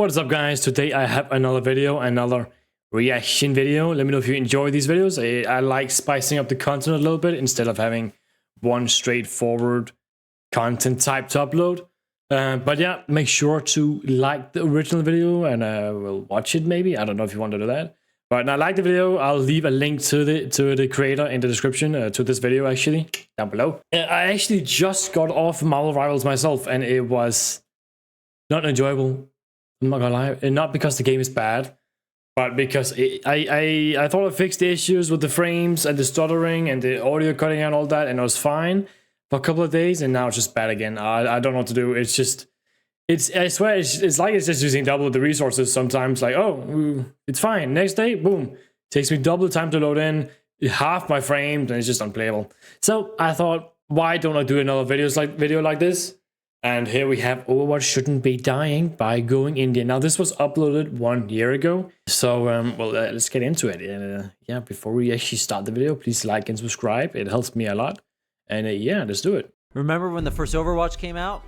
What's up, guys? Today I have another video, another reaction video. Let me know if you enjoy these videos. I like spicing up the content a little bit instead of having one straightforward content type to upload. But yeah, make sure to like the original video and we'll watch it maybe. I don't know if you want to do that. But now, like the video, I'll leave a link to the creator in the description to this video, actually, down below. I actually just got off Marvel Rivals myself, and it was not enjoyable. I'm not gonna lie, and not because the game is bad, but because I thought I fixed the issues with the frames and the stuttering and the audio cutting and all that, and it was fine for a couple of days, and now it's just bad again. I don't know what to do. It's just, I swear, it's like it's just using double the resources sometimes. Like, oh, it's fine. Next day, boom, takes me double the time to load in, half my frames, and it's just unplayable. So I thought, why don't I do another video like this? And here we have Overwatch Shouldn't Be Dying by Going Indian. Now, this was uploaded 1 year ago. So, let's get into it. Yeah, before we actually start the video, please like and subscribe. It helps me a lot. And yeah, let's do it. Remember when the first Overwatch came out?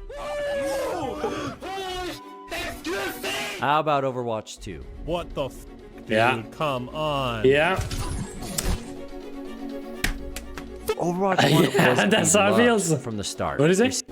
How about Overwatch 2? What the f, dude? Yeah. Come on. Yeah. Overwatch 1 was That's how it feels from the start. What is it?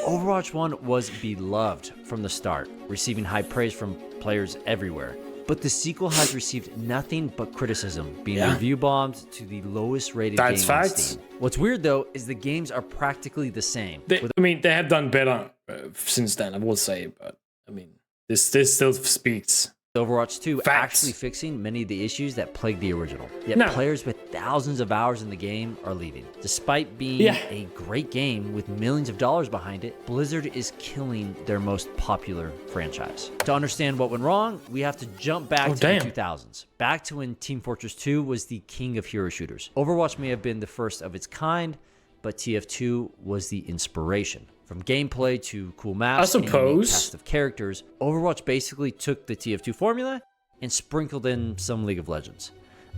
Overwatch 1 was beloved from the start, receiving high praise from players everywhere. But the sequel has received nothing but criticism, being review bombed to the lowest rated game on Steam. What's weird though is the games are practically the same. I mean, they have done better since then, I will say, but I mean, this still speaks. Overwatch 2 actually fixing many of the issues that plagued the original. Yet players with thousands of hours in the game are leaving. Despite being a great game with millions of dollars behind it, Blizzard is killing their most popular franchise. To understand what went wrong, we have to jump back to the 2000s. Back to when Team Fortress 2 was the king of hero shooters. Overwatch may have been the first of its kind, but TF2 was the inspiration. From gameplay to cool maps and a cast of characters, Overwatch basically took the TF2 formula and sprinkled in some League of Legends.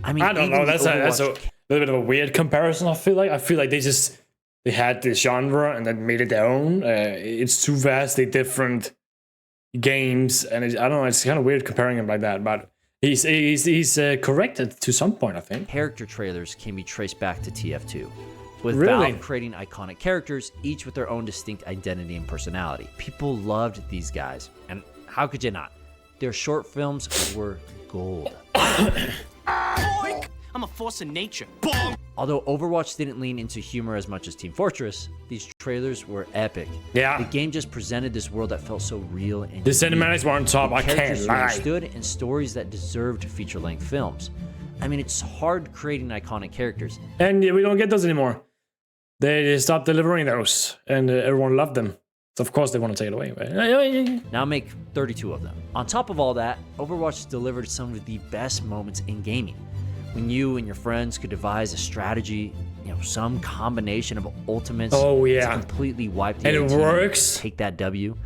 I mean, I don't know. That's a little bit of a weird comparison. I feel like they had this genre and then made it their own. It's two vastly different games, and I don't know. It's kind of weird comparing them like that, but he's corrected to some point, I think. Character trailers can be traced back to TF2. With Valve creating iconic characters, each with their own distinct identity and personality. People loved these guys, and how could you not? Their short films were gold. I'm a force of nature. Although Overwatch didn't lean into humor as much as Team Fortress, these trailers were epic. Yeah. The game just presented this world that felt so real and the cinematics were on top, I can't lie. Understood and stories that deserved feature-length films. I mean, it's hard creating iconic characters. And we don't get those anymore. They stopped delivering those, and everyone loved them. So of course they want to take it away. Now make 32 of them. On top of all that, Overwatch delivered some of the best moments in gaming. When you and your friends could devise a strategy, some combination of ultimates to completely wipe the and it works. Take that W.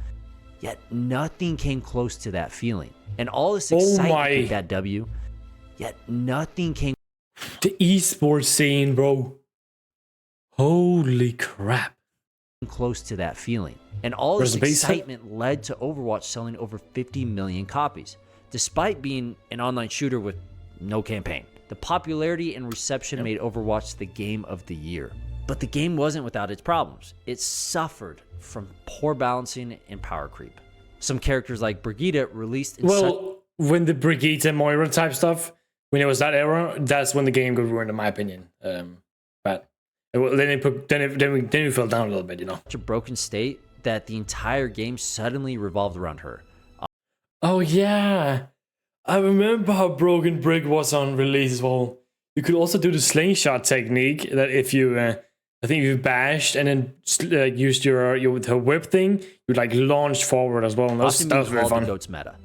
Yet nothing came close to that feeling. And all this excitement to that W, yet nothing came. The esports scene, bro. Holy crap. Close to that feeling. And all this excitement led to Overwatch selling over 50 million copies, despite being an online shooter with no campaign. The popularity and reception made Overwatch the game of the year. But the game wasn't without its problems. It suffered from poor balancing and power creep. Some characters like Brigitte released in when the Brigitte and Moira type stuff, when it was that era, that's when the game got ruined, in my opinion. But then we fell down a little bit, Such a broken state that the entire game suddenly revolved around her. Oh yeah, I remember how broken Brig was on release as well. You could also do the slingshot technique that if you, I think if you bashed and then used your with her whip thing, you'd like launch forward as well. And that was very fun. Meta.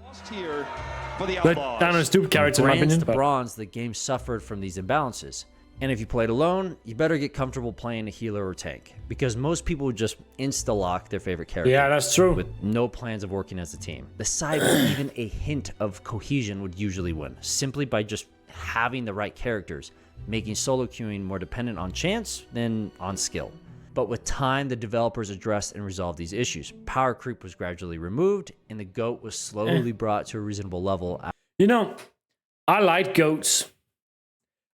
But I don't know, stupid character in my opinion. To bronze, the game suffered from these imbalances. And if you played alone, you better get comfortable playing a healer or tank, because most people would just insta-lock their favorite character. Yeah, that's true. With no plans of working as a team. The side with even a hint of cohesion would usually win, simply by just having the right characters, making solo queuing more dependent on chance than on skill. But with time, the developers addressed and resolved these issues. Power creep was gradually removed, and the GOAT was slowly brought to a reasonable level. You know, I like goats.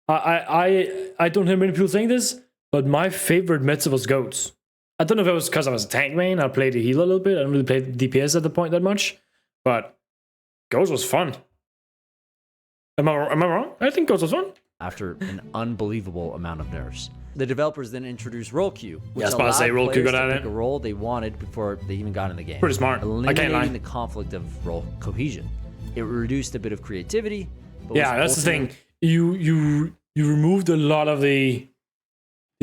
I don't hear many people saying this, but my favorite meta was goats. I don't know if it was because I was a tank main. I played the healer a little bit. I didn't really play DPS at the point that much, but goats was fun. Am I wrong? I think goats was fun. After an unbelievable amount of nerfs. The developers then introduced role queue, which I was about to say, role queue got allowed at pick it. a role they wanted before they even got in the game. Pretty smart. I can't lie. Eliminating the conflict of role cohesion. It reduced a bit of creativity. But Yeah, that's the thing. You removed a lot of the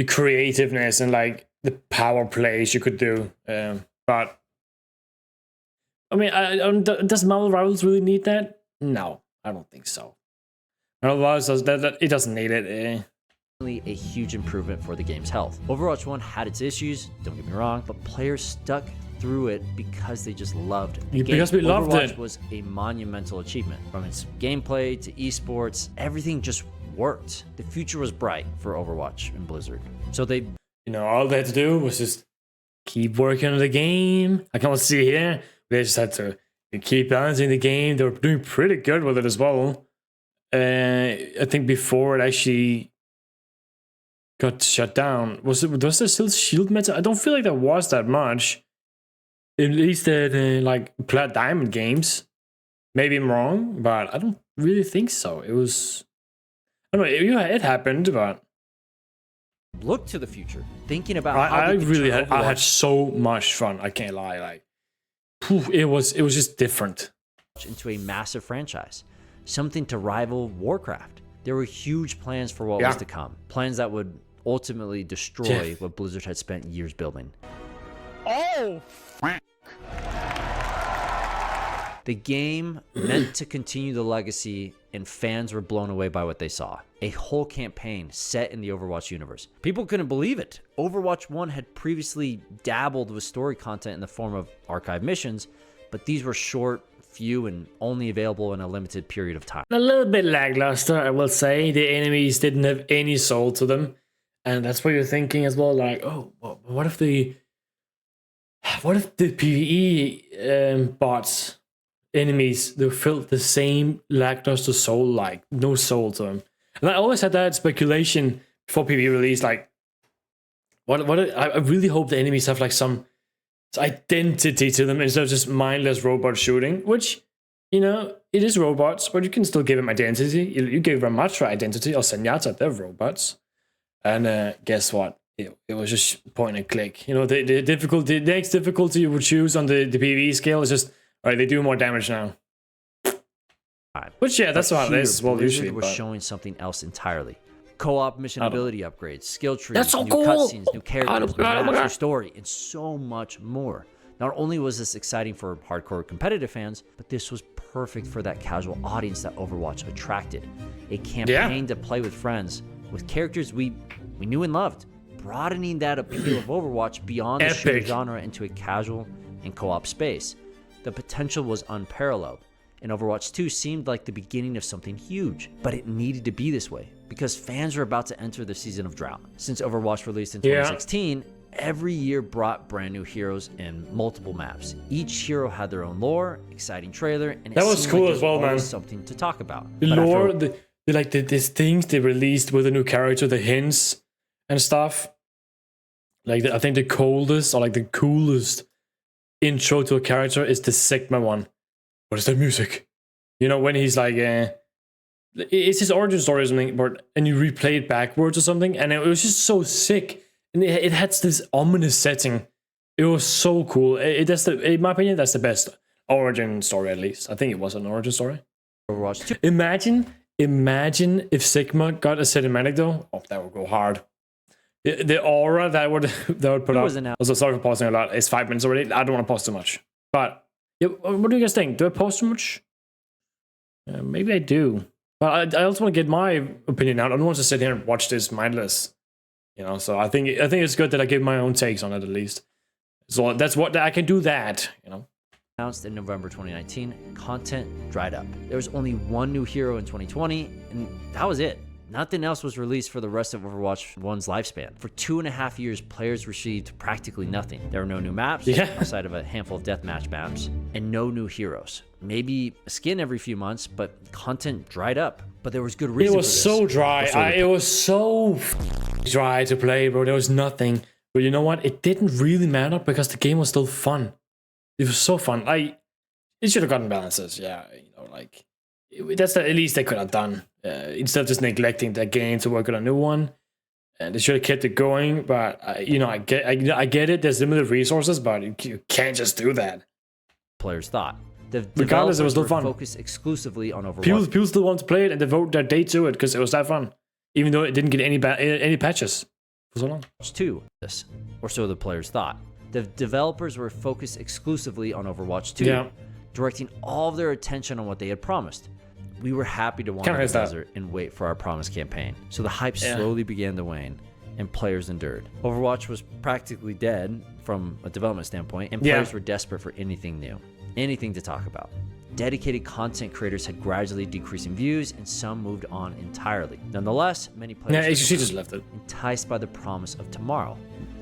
creativeness and like the power plays you could do. But I mean, does Marvel Rivals really need that? No, I don't think so. Marvel Rivals it doesn't need it. A huge improvement for the game's health. Overwatch 1 had its issues, don't get me wrong, but players stuck through it because they just loved the game. Because we loved Overwatch it. was a monumental achievement. From its gameplay to esports, everything just worked. The future was bright for Overwatch and Blizzard. So All they had to do was just keep working on the game. I can't see here. They just had to keep balancing the game. They were doing pretty good with it as well. I think before it actually got shut down, was there still shield meta? I don't feel like there was that much. At least the like Plat Diamond games. Maybe I'm wrong, but I don't really think so. It was, I don't know. Yeah, it happened, but look to the future, thinking about I had so much fun. I can't lie. Like, it was just different. Into a massive franchise, something to rival Warcraft. There were huge plans for what was to come, plans that would ultimately destroy what Blizzard had spent years building. Oh, The game meant to continue the legacy, and fans were blown away by what they saw. A whole campaign set in the Overwatch universe. People couldn't believe it. Overwatch 1 had previously dabbled with story content in the form of archive missions, but these were short, few, and only available in a limited period of time. A little bit lackluster, I will say. The enemies didn't have any soul to them. And that's what you're thinking as well, like, oh, what if the PvE bots, enemies, they felt the same lackluster soul, like no soul to them. And I always had that speculation before PvE release, like, I really hope the enemies have like some identity to them instead of just mindless robot shooting, which, it is robots, but you can still give them identity. You give Ramatra identity or Zenyatta, they're robots. And guess what? It was just point and click. The next difficulty you would choose on the PvE scale is just, all right, they do more damage now. Which, that's how it is. Well, usually. We're showing something else entirely. Co-op mission ability upgrades, skill trees, That's so new cool. cutscenes, new characters, new maps, new story, and so much more. Not only was this exciting for hardcore competitive fans, but this was perfect for that casual audience that Overwatch attracted. A campaign to play with friends, with characters we knew and loved, broadening that appeal of Overwatch beyond the shooter genre into a casual and co-op space. The potential was unparalleled, and Overwatch 2 seemed like the beginning of something huge, but it needed to be this way because fans were about to enter the season of drought. Since Overwatch released in 2016, every year brought brand new heroes and multiple maps. Each hero had their own lore, exciting trailer, and that was cool as well, man. Something to talk about. The lore, these things they released with a new character, the hints and stuff. Like I think the coldest or like the coolest intro to a character is the Sigma one. What is that music? When he's like, it's his origin story or something, and you replay it backwards or something, and it was just so sick. And it had this ominous setting. It was so cool. In my opinion, that's the best origin story, at least. I think it was an origin story. Overwatch 2. Imagine if Sigma got a cinematic though. Oh, that would go hard. The aura that would put up. Also, sorry for pausing a lot. It's 5 minutes already. I don't want to pause too much. But what do you guys think? Do I pause too much? Maybe I do. But I also want to get my opinion out. I don't want to sit here and watch this mindless. So I think it's good that I give my own takes on it at least. So that's what I can do that. Announced in November 2019, content dried up. There was only one new hero in 2020, and that was it. Nothing else was released for the rest of Overwatch 1's lifespan. For 2.5 years, players received practically nothing. There were no new maps, outside of a handful of deathmatch maps, and no new heroes. Maybe a skin every few months, but content dried up. But there was good reason for this. It was so dry. It was so dry to play, bro. There was nothing. But you know what? It didn't really matter because the game was still fun. It was so fun. It should have gotten balances. Yeah, that's at least they could have done. Instead of just neglecting the game to work on a new one, and they should have kept it going. But I get it. There's limited resources, but you can't just do that. Players thought. The Regardless, it was still fun. Focused exclusively on Overwatch. People still want to play it and devote their day to it because it was that fun, even though it didn't get any patches for so long. 2, or so the players thought. The developers were focused exclusively on Overwatch 2, directing all of their attention on what they had promised. We were happy to wander the desert and wait for our promised campaign. So the hype slowly began to wane, and players endured. Overwatch was practically dead from a development standpoint, and players were desperate for anything new, anything to talk about. Dedicated content creators had gradually decreasing views, and some moved on entirely. Nonetheless, many players just left it. enticed by the promise of tomorrow.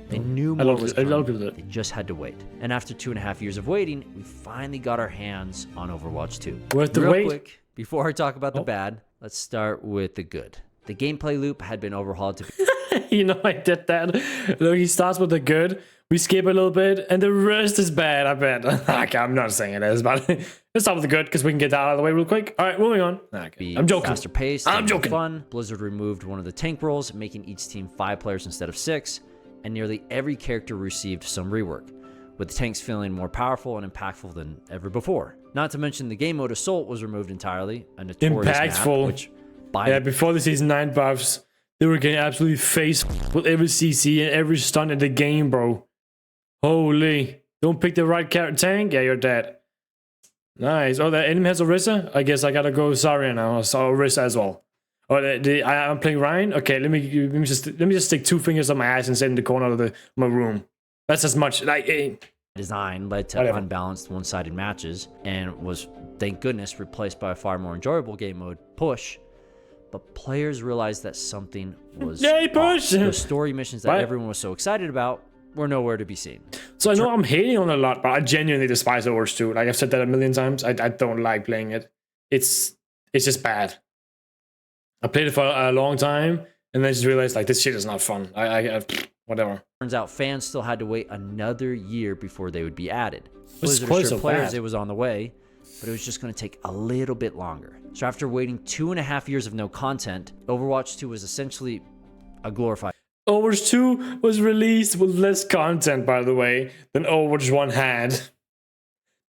They knew more was coming. They just had to wait. And after 2.5 years of waiting, we finally got our hands on Overwatch 2. Worth the wait. Quick, before I talk about the bad, let's start with the good. The gameplay loop had been overhauled to I did that. Look, he starts with the good. We skip a little bit, and the rest is bad, I bet. Okay, I'm not saying it is, but let's start with the good, because we can get that out of the way real quick. All right, moving on. Okay. I'm joking. Faster paced. I'm joking. Fun. Blizzard removed one of the tank roles, making each team 5 players instead of 6, and nearly every character received some rework, with the tanks feeling more powerful and impactful than ever before. Not to mention the game mode Assault was removed entirely, a notorious impactful. Map, which before the Season 9 buffs, they were getting absolutely faced with every CC and every stun in the game, bro. Holy. Don't pick the right tank? Yeah, you're dead. Nice. Oh, the enemy has Orisa? I guess I gotta go Zarya now. So Orisa as well. Oh, I'm playing Ryan? Okay, let me just stick 2 fingers on my ass and sit in the corner of my room. That's as much. Design led to unbalanced one-sided matches and was, thank goodness, replaced by a far more enjoyable game mode, Push. But players realized that something was Push! The story missions that everyone was so excited about were nowhere to be seen. So I know I'm hating on it a lot, but I genuinely despise Overwatch 2. Like I've said that a million times. I don't like playing it. It's just bad. I played it for a long time, and then I just realized like this shit is not fun. Whatever. Turns out fans still had to wait another year before they would be added. Blizzard assured players it was on the way, but it was just going to take a little bit longer. So after waiting 2.5 years of no content, Overwatch 2 was essentially a glorified. Overwatch 2 was released with less content, by the way, than Overwatch 1 had.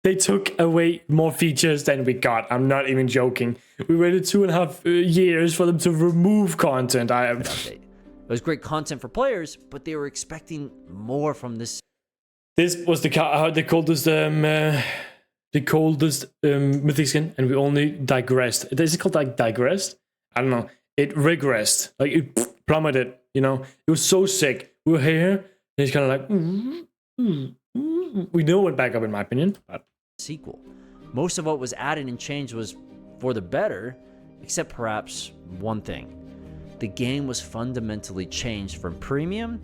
They took away more features than we got. I'm not even joking. We waited 2.5 years for them to remove content. It was great content for players, but they were expecting more from this. This was the coldest mythic skin, and we only digressed. Is it called like digressed? I don't know. It regressed. Like it plummeted. You know, it was so sick. We were here, and it's kind of like we know it went back up in my opinion. But sequel, most of what was added and changed was for the better, except perhaps one thing. The game was fundamentally changed from premium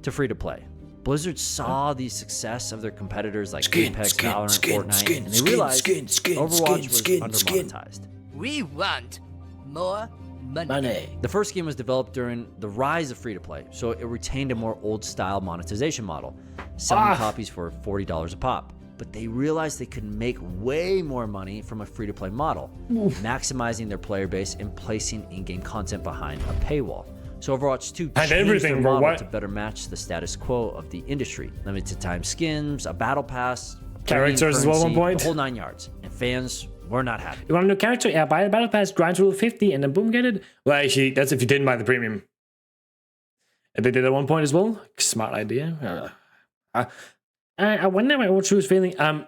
to free-to-play. Blizzard saw the success of their competitors like Apex, Valorant, Fortnite, and they realized Overwatch was under-monetized. We want more money. The first game was developed during the rise of free-to-play, so it retained a more old-style monetization model, selling copies for $40 a pop. But they realized they could make way more money from a free-to-play model, maximizing their player base and placing in-game content behind a paywall. So Overwatch 2 changed their model to better match the status quo of the industry. Limited time skins, a battle pass, characters as well at one point. The whole 9 yards. And fans were not happy. You want a new character? Yeah, buy the battle pass, grind to level 50, and then boom, get it. Well, actually, that's if you didn't buy the premium. And they did at one point as well. Smart idea. I wonder why Overwatch 2 is failing. I'm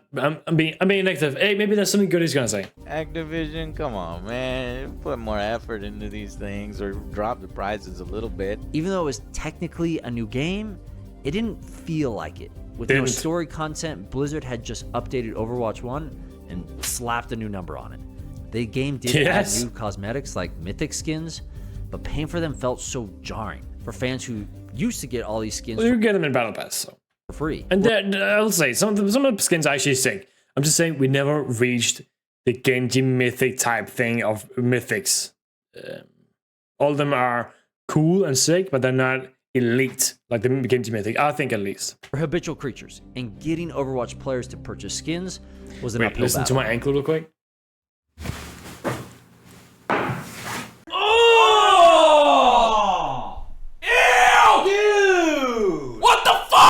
being negative. Hey, maybe there's something good he's gonna say. Activision, come on, man. Put more effort into these things or drop the prices a little bit. Even though it was technically a new game, it didn't feel like it. With no story content, Blizzard had just updated Overwatch 1 and slapped a new number on it. The game did add new cosmetics like mythic skins, but paying for them felt so jarring for fans who used to get all these skins Well, you get them in Battle Pass, so. for free. And I'll say, some of the skins I actually sick. I'm just saying we never reached the Genji mythic type thing of mythics. All of them are cool and sick, but they're not elite like the Genji mythic, I think, at least. For habitual creatures, and getting Overwatch players to purchase skins was an uphill Listen battle. to my ankle real quick.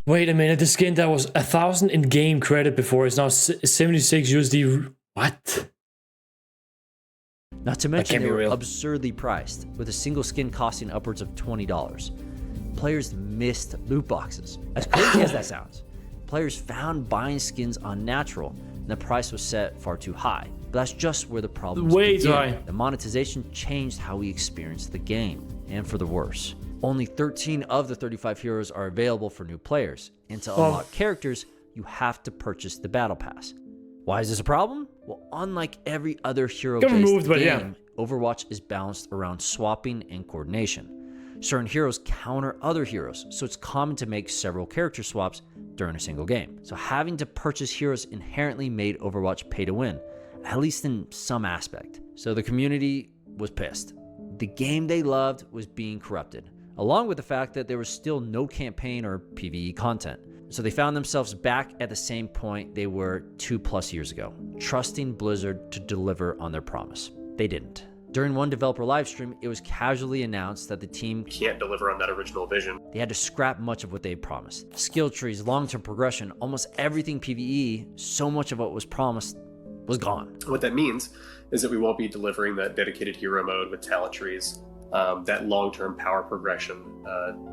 Wait a minute, the skin that was 1,000 in-game credit before is now 76 USD. What? Not to mention they be were real. absurdly priced, with a single skin costing upwards of $20. Players missed loot boxes. As crazy as that sounds, players found buying skins unnatural, and the price was set far too high. But that's just where the problems Way too begin. high. The monetization changed how we experienced the game, and for the worse. Only 13 of the 35 heroes are available for new players, and to unlock characters, you have to purchase the Battle Pass. Why is this a problem? Well, unlike every other hero-based game, Overwatch is balanced around swapping and coordination. Certain heroes counter other heroes, so it's common to make several character swaps during a single game. So having to purchase heroes inherently made Overwatch pay to win, at least in some aspect. So the community was pissed. The game they loved was being corrupted, along with the fact that there was still no campaign or PvE content. So they found themselves back at the same point they were 2+ years ago, trusting Blizzard to deliver on their promise. They didn't. During one developer livestream, it was casually announced that the team can't deliver on that original vision. They had to scrap much of what they had promised. Skill trees, long-term progression, almost everything PvE, so much of what was promised was gone. What that means is that we won't be delivering that dedicated hero mode with talent trees, that long-term power progression.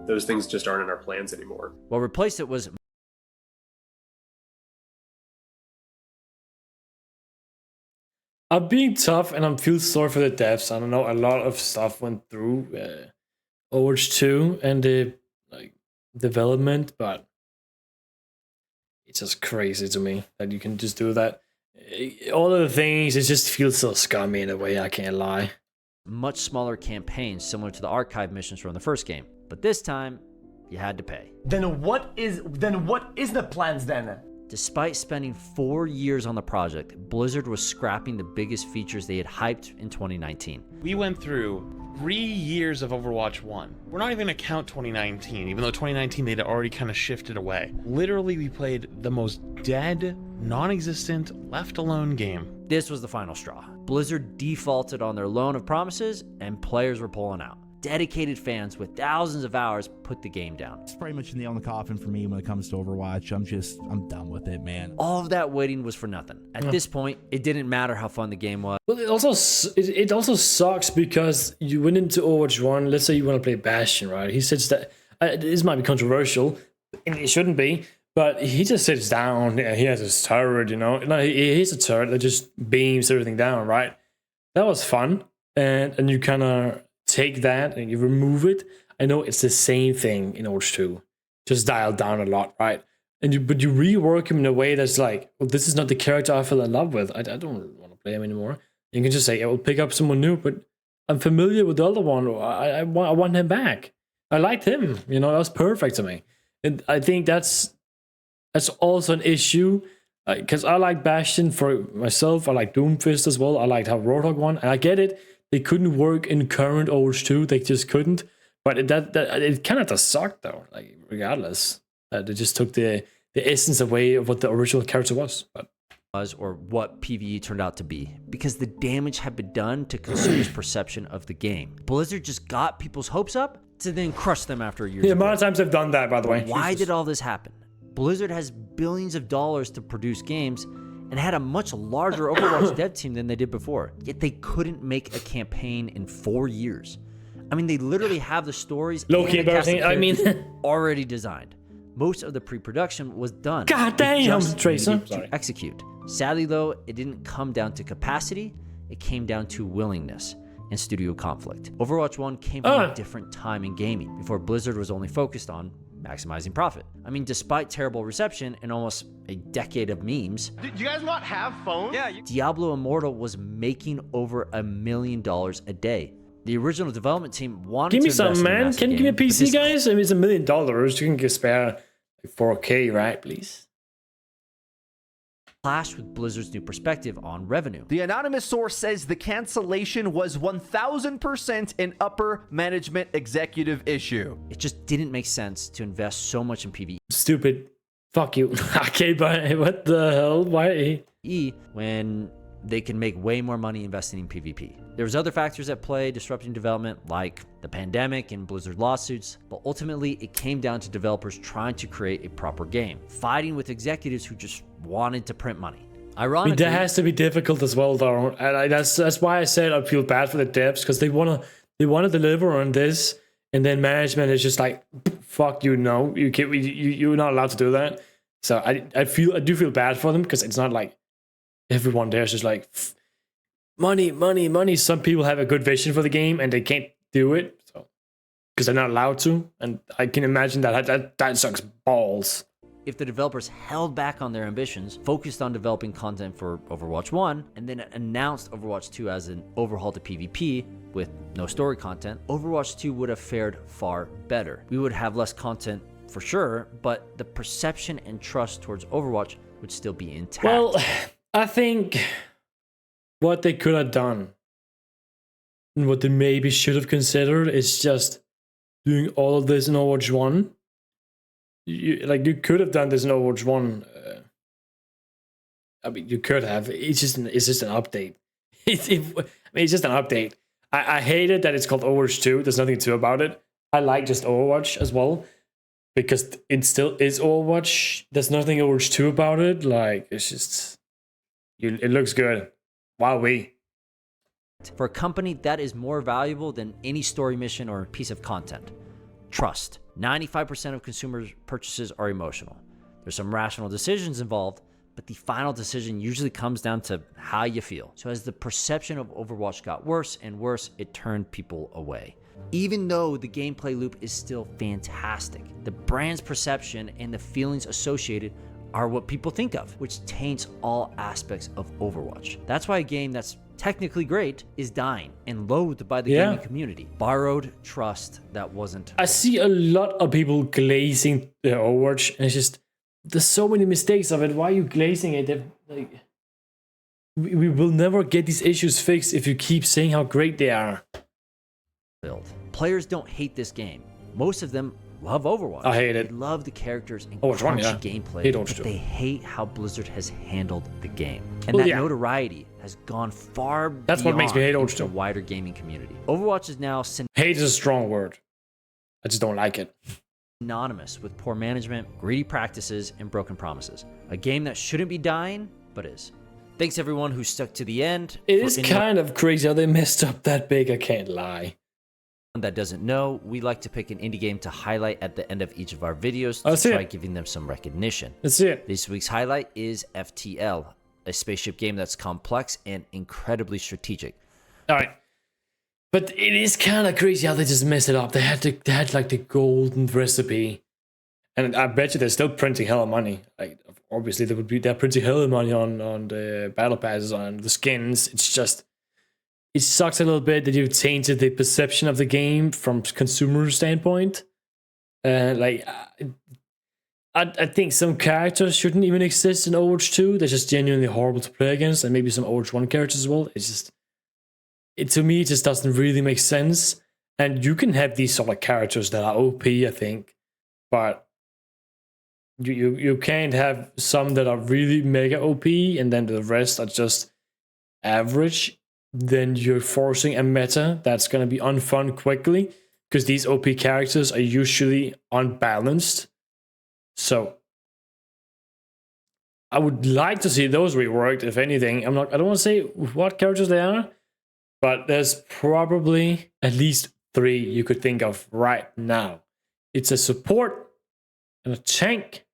Those things just aren't in our plans anymore. What replaced it was I'm being tough and I feel sorry for the devs. I don't know, a lot of stuff went through Overwatch 2 and the development, but it's just crazy to me that you can just do that. All of the things, it just feels so scummy in a way, I can't lie. much smaller campaigns similar to the archive missions from the first game, but this time you had to pay. Then what is the plans then? Despite spending 4 years on the project, Blizzard was scrapping the biggest features they had hyped in 2019. We went through 3 years of Overwatch 1. We're not even gonna count 2019, even though 2019 they'd already kind of shifted away. Literally, we played the most dead, non-existent, left alone game. This was the final straw. Blizzard defaulted on their loan of promises, and players were pulling out. Dedicated fans with thousands of hours put the game down. It's pretty much the nail in the coffin for me when it comes to Overwatch. I'm done with it, man. All of that waiting was for nothing. At this point, it didn't matter how fun the game was. Well, it also sucks because you went into Overwatch 1, let's say you want to play Bastion, right? He sits that, this might be controversial, and it shouldn't be, but he just sits down, he has his turret, you know? He has a turret that just beams everything down, right? That was fun, and you kind of take that and you remove it. I know it's the same thing in Overwatch 2, just dialed down a lot, right? But you rework him in a way that's like, well, this is not the character I fell in love with. I don't want to play him anymore. You can just say, I will pick up someone new, but I'm familiar with the other one. I want him back. I liked him. You know, that was perfect to me. And I think that's also an issue because I like Bastion for myself. I like Doomfist as well. I liked how Roadhog won, and I get it. They couldn't work in current Overwatch 2. They just couldn't. But it kind of does suck though. Like regardless, they just took the essence away of what the original character was. Or what PvE turned out to be, because the damage had been done to consumers' perception of the game. Blizzard just got people's hopes up to then crush them after a year. Yeah, a lot of times they've done that, by the way. Why did all this happen? Blizzard has billions of dollars to produce games and had a much larger Overwatch dev team than they did before, yet they couldn't make a campaign in 4 years. I mean, they literally have the stories low-key and the cast of embarrassing. characters already designed. Most of the pre-production was done. God damn, Just Tracer. needed to execute. Sadly, though, it didn't come down to capacity. It came down to willingness and studio conflict. Overwatch 1 came from a different time in gaming, before Blizzard was only focused on maximizing profit. I mean, despite terrible reception and almost a decade of memes, Do you guys not have phones? Yeah. Diablo Immortal was making over $1 million a day. The original development team wanted Give me to some, invest in a man. massive Can you give me a game, but PC, this guys? I mean, it's $1 million. You can get spare like 4K, right? Please. clashed with Blizzard's new perspective on revenue. The anonymous source says the cancellation was 1000% an upper management executive issue. It just didn't make sense to invest so much in PvE Stupid. Fuck you. Okay, but what the hell? Why? when they can make way more money investing in PvP. There was other factors at play disrupting development, like the pandemic and Blizzard lawsuits, but ultimately it came down to developers trying to create a proper game, fighting with executives who just wanted to print money. I Ironically, mean, that has to be difficult as well, though. And that's why I said I feel bad for the devs, because they wanna deliver on this, and then management is just like, fuck you, no, you can't, you're not allowed to do that. So I do feel bad for them, because it's not like everyone there is just like money. Some people have a good vision for the game and they can't do it, so because they're not allowed to. And I can imagine that sucks balls. if the developers held back on their ambitions, focused on developing content for Overwatch 1, and then announced Overwatch 2 as an overhaul to PvP with no story content, Overwatch 2 would have fared far better. We would have less content for sure, but the perception and trust towards Overwatch would still be intact. Well, I think what they could have done and what they maybe should have considered is just doing all of this in Overwatch 1. You could have done this in Overwatch 1. I mean, you could have. It's just an update. It's just an update. I hate it that it's called Overwatch 2. There's nothing to about it. I like just Overwatch as well, because it still is Overwatch. There's nothing Overwatch 2 about it. Like, it's just... it looks good. Wowee. For a company, that is more valuable than any story mission or piece of content. Trust. 95% of consumers' purchases are emotional. There's some rational decisions involved, but the final decision usually comes down to how you feel. So as the perception of Overwatch got worse and worse, it turned people away. Even though the gameplay loop is still fantastic, the brand's perception and the feelings associated are what people think of, which taints all aspects of Overwatch. That's why a game that's technically great is dying and loathed by the gaming community. Borrowed trust that wasn't. I see a lot of people glazing the Overwatch, and it's just, there's so many mistakes of it. Why are you glazing it? Like, we will never get these issues fixed if you keep saying how great they are. Players don't hate this game. Most of them love Overwatch. I hate it. They love the characters and Overwatch 1, crunchy gameplay, but they hate how Blizzard has handled the game. And that notoriety has gone far That's what makes me hate Overwatch 2. the wider gaming community. Overwatch is now Hate is a strong word. I just don't like it. synonymous with poor management, greedy practices, and broken promises. A game that shouldn't be dying, but is. Thanks everyone who stuck to the end. It is kind of crazy how they messed up that big, I can't lie. That doesn't know, we like to pick an indie game to highlight at the end of each of our videos to try giving them some recognition. Let's see it. This week's highlight is FTL, a spaceship game that's complex and incredibly strategic. All right, but it is kind of crazy how they just messed it up. They had like the golden recipe, and I bet you they're still printing hell of money. Like, obviously they're printing hell of money on the battle passes, on the skins. It's just, it sucks a little bit that you've tainted the perception of the game from consumer standpoint. I think some characters shouldn't even exist in Overwatch 2. They're just genuinely horrible to play against, and maybe some Overwatch 1 characters as well. It's just, to me, it just doesn't really make sense. And you can have these sort of characters that are OP, I think, but you can't have some that are really mega OP and then the rest are just average. Then you're forcing a meta that's going to be unfun quickly, because these OP characters are usually unbalanced. So I would like to see those reworked, if anything. I don't want to say what characters they are, but there's probably at least 3 you could think of right now. It's a support and a tank.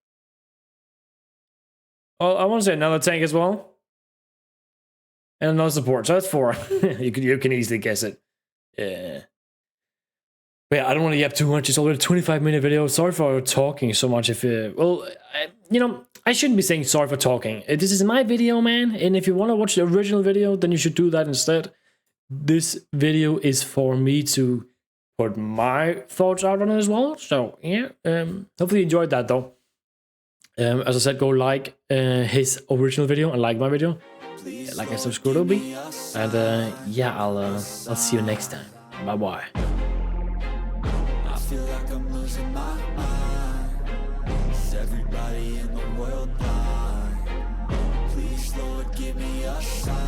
Oh, I want to say another tank as well. And another support. So that's 4. you can easily guess it. Yeah. But yeah, I don't want to yap too much. It's already a 25-minute video. Sorry for talking so much. I shouldn't be saying sorry for talking. This is my video, man. And if you want to watch the original video, then you should do that instead. this video is for me to put my thoughts out on it as well. So yeah, hopefully you enjoyed that though. As I said, go like his original video and like my video, like and subscribe to me, and yeah, I'll see you next time. Bye bye. I feel like I'm losing my mind. Is everybody in the world blind? Please, Lord, give me a sign.